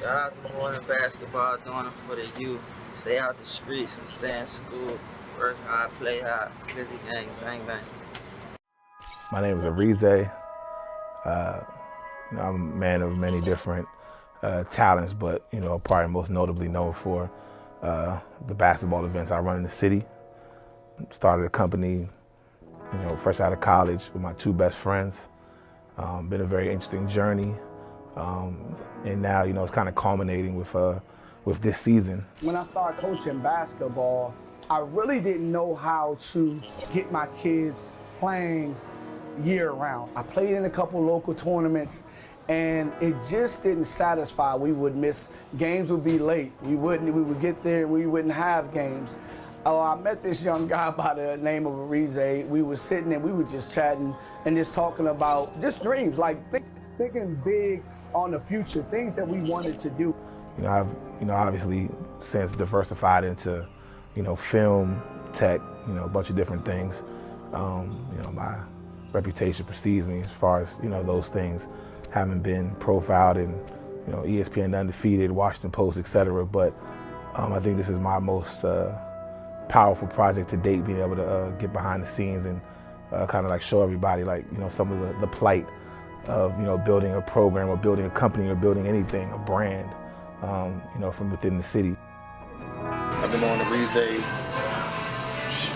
Shout out to more than basketball, doing it for the youth. Stay out the streets and stay in school. Work hard, play hard. Glizzy gang, bang bang. My name is Arize. I'm a man of many different talents, but probably most notably known for the basketball events I run in the city. Started a company, fresh out of college with my two best friends. Been a very interesting journey, and now it's kind of culminating with this season. When I started coaching basketball, I really didn't know how to get my kids playing year-round. I played in a couple local tournaments, and it just didn't satisfy. We would miss games, would be late. We would get there and we wouldn't have games. I met this young guy by the name of Rize. We were sitting and we were just chatting and just talking about just dreams, like thinking big on the future, things that we wanted to do. I've obviously since diversified into film, tech, a bunch of different things. My reputation precedes me as far as those things, having been profiled in ESPN Undefeated, Washington Post, etc. But I think this is my most powerful project to date, being able to get behind the scenes and kind of like show everybody some of the plight of building a program or building a company or building anything, a brand, from within the city. I've been on the Rize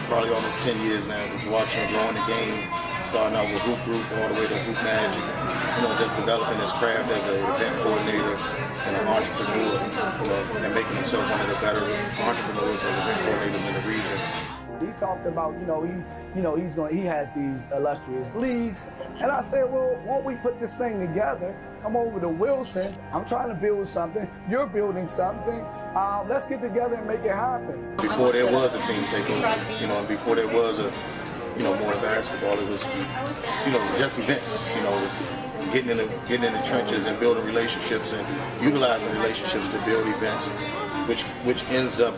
probably almost 10 years now. I was watching, growing the game, starting out with Hoop Group all the way to Hoop Magic, just developing his craft as an event coordinator and an entrepreneur, and making himself one of the better entrepreneurs and event coordinators in the region. He talked about, he has these illustrious leagues, and I said, well, won't we put this thing together? Come over to Wilson. I'm trying to build something. You're building something. Let's get together and make it happen. Before there was a team takeover, and before there was a, more than basketball, it was, just events. It was getting in the trenches and building relationships and utilizing relationships to build events, which ends up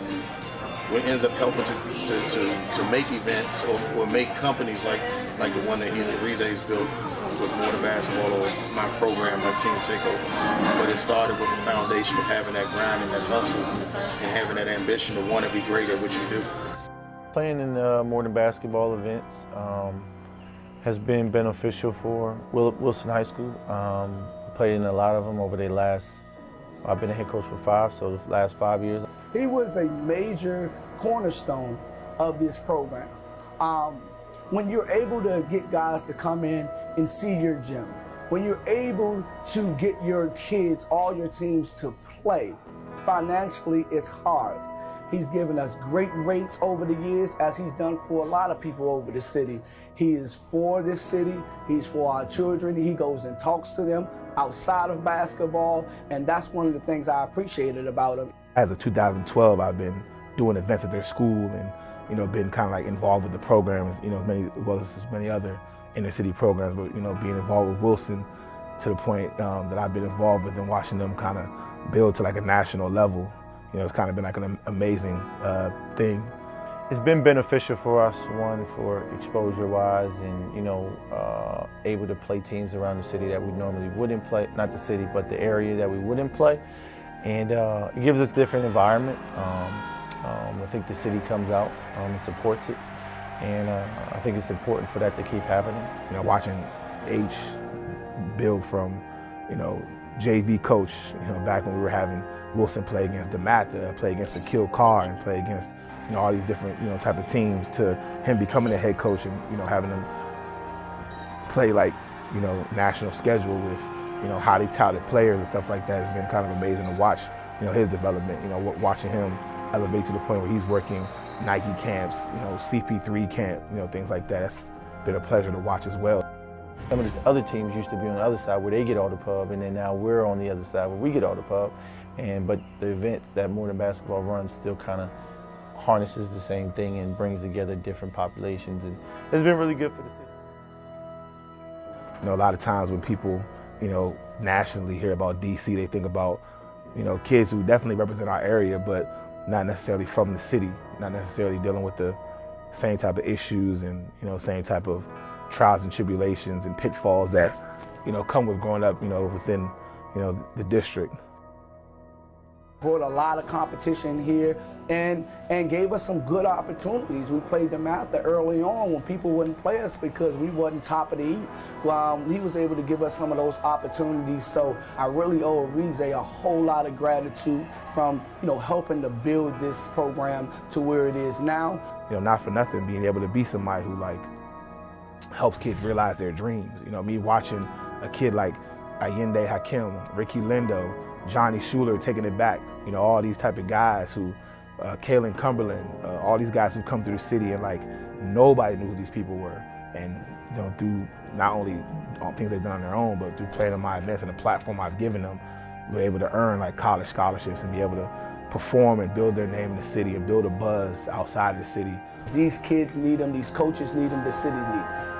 helping to make events or make companies like the one that Rize's built with more than basketball, or my program, my team takeover. But it started with a foundation of having that grind and that hustle and having that ambition to want to be great at what you do. Playing in more than basketball events has been beneficial for Wilson High School. Played in a lot of them over the last, I've been a head coach for 5, so the last 5 years. He was a major cornerstone of this program. When you're able to get guys to come in and see your gym, when you're able to get your kids, all your teams to play, financially it's hard. He's given us great rates over the years, as he's done for a lot of people over the city. He is for this city, he's for our children, he goes and talks to them outside of basketball, and that's one of the things I appreciated about him. As of 2012, I've been doing events at their school and been kind of like involved with the programs, as many other inner city programs, but being involved with Wilson to the point that I've been involved with and watching them kind of build to like a national level. It's kind of been like an amazing thing. It's been beneficial for us, one, for exposure-wise and, able to play teams around the city that we normally wouldn't play, not the city, but the area that we wouldn't play. And it gives us a different environment. I think the city comes out and supports it. And I think it's important for that to keep happening. Watching H build from, JV coach, back when we were having Wilson play against DeMatha, play against the Kill Car, and play against, all these different, type of teams, to him becoming a head coach and, having them play like, national schedule with, highly touted players and stuff like that has been kind of amazing to watch, his development, watching him elevate to the point where he's working Nike camps, CP3 camp, things like that. It's been a pleasure to watch as well. Some of the other teams used to be on the other side where they get all the pub, and then now we're on the other side where we get all the pub. But the events that More Than Basketball runs still kind of harnesses the same thing and brings together different populations, and it's been really good for the city. A lot of times when people, nationally hear about DC, they think about, kids who definitely represent our area, but not necessarily from the city, not necessarily dealing with the same type of issues and, same type of trials and tribulations and pitfalls that, come with growing up, within, the district. brought a lot of competition here and gave us some good opportunities. We played them out there early on when people wouldn't play us because we wasn't top of the heap. He was able to give us some of those opportunities. So I really owe Rize a whole lot of gratitude from, helping to build this program to where it is now. Not for nothing, being able to be somebody who helps kids realize their dreams. Me watching a kid like Ayinde Hakim, Ricky Lindo, Johnny Schuler taking it back, all these type of guys who, Kalen Cumberland, all these guys who come through the city and nobody knew who these people were. And through not only things they've done on their own, but through playing on my events and the platform I've given them, we're able to earn college scholarships and be able to perform and build their name in the city and build a buzz outside of the city. These kids need them, these coaches need them, the city need them.